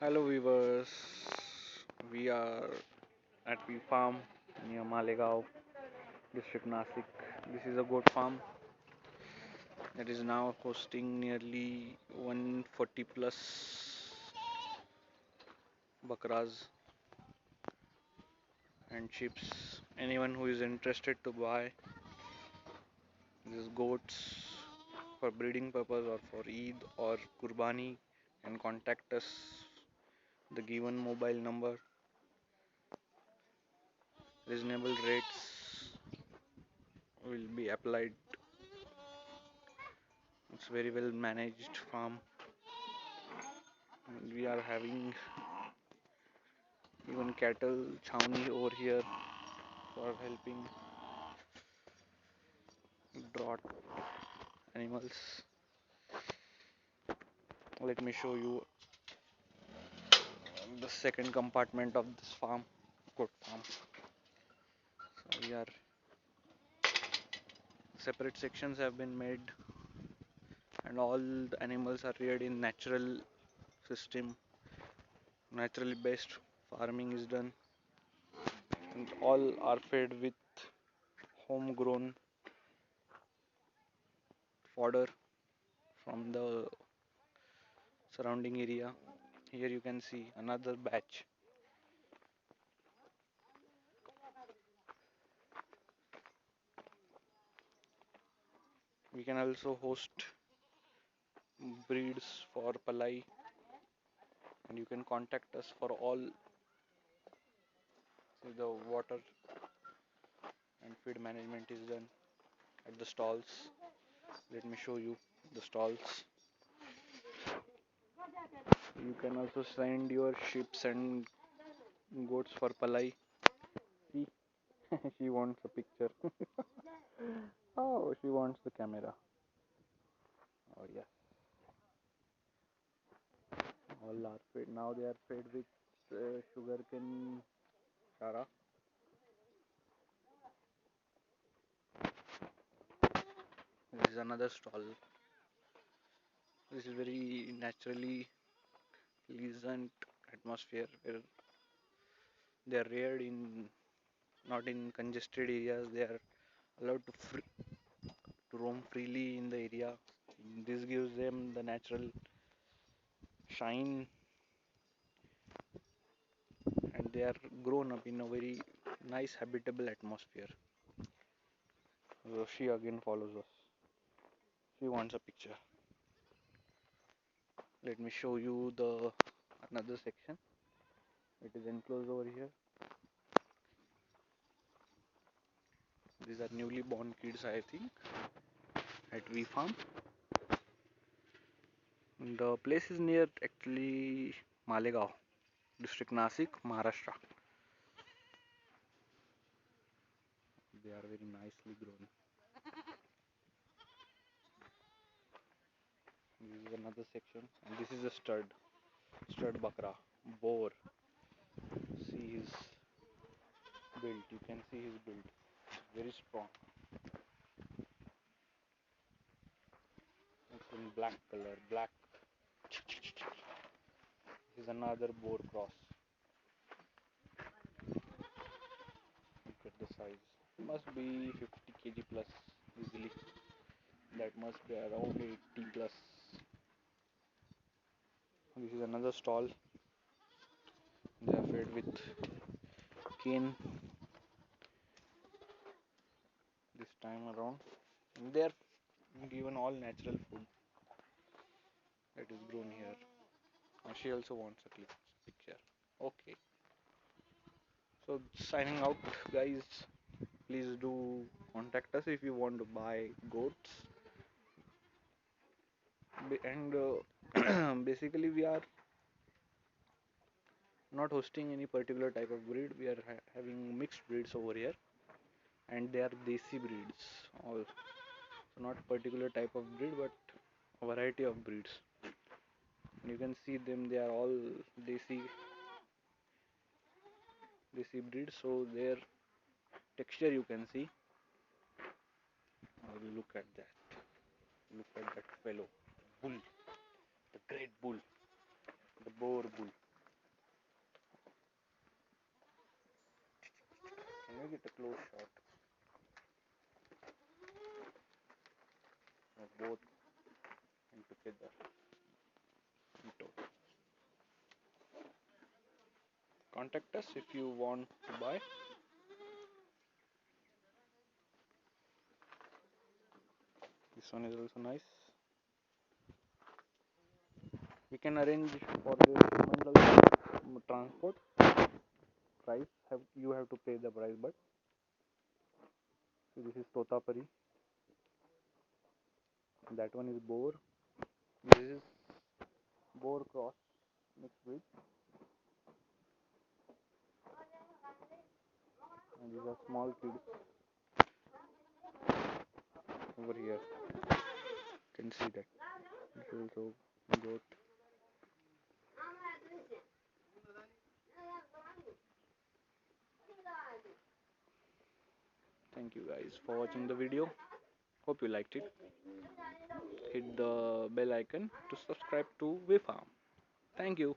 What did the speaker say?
Hello viewers, we are at V Farm near Malegaon, district Nasik. This is a goat farm that is now hosting nearly 140 plus bakras and sheep. Anyone who is interested to buy these goats for breeding purpose or for Eid or Kurbani can contact us. The given mobile number, reasonable rates will be applied. It's very well managed farm. We are having even cattle chowni over here for helping drought animals. Let me show you the second compartment of this farm, goat farm. So we are separate sections have been made, and all the animals are reared in natural system. Naturally based farming is done, and all are fed with homegrown fodder from the surrounding area. Here you can see another batch. We can also host breeds for palai, and you can contact us for all the water and feed management is done at the stalls. Let me show you the stalls. You can also send your sheep and goats for palai. See, she wants a picture. Oh, she wants the camera. Oh yeah, all are fed now. They are fed with sugarcane chara. This is another stall. This is very naturally pleasant atmosphere where they are reared in not in congested areas. They are allowed to roam freely in the area. This gives them the natural shine, and they are grown up in a very nice habitable atmosphere. So she again follows us. She wants a picture. Let me show you the another section. It is enclosed over here. These are newly born kids, I think, at V Farm. The place is near actually Malegaon, district Nasik, Maharashtra. They are very nicely grown. This is another section, and this is a stud bakra, boar. See his build. You can see his build. It's very strong. It's in black color. Black. This is another boar cross. Look at the size. It must be 50 kg plus easily. That must be around 80 plus. This is another stall. They are fed with cane this time around. And they are given all natural food that is grown here. And she also wants a picture. Okay. So signing out, guys. Please do contact us if you want to buy goats. And basically, we are not hosting any particular type of breed. We are having mixed breeds over here, and they are desi breeds. All so not particular type of breed, but a variety of breeds. And you can see them; they are all desi breeds. So their texture you can see. Look at that! Look at that fellow bull, the great bull, the boar bull. Make it a close shot of both and together. Contact us if you want to buy. This one is also nice. We can arrange for the mental transport. Price you have to pay the price, but so this is totapari. That one is boar. This is boar cross mixed with, and these are small kids over here. You can see that. This is also goat. Thank you guys for watching the video. Hope you liked it. Hit the bell icon to subscribe to WeFarm. Thank you.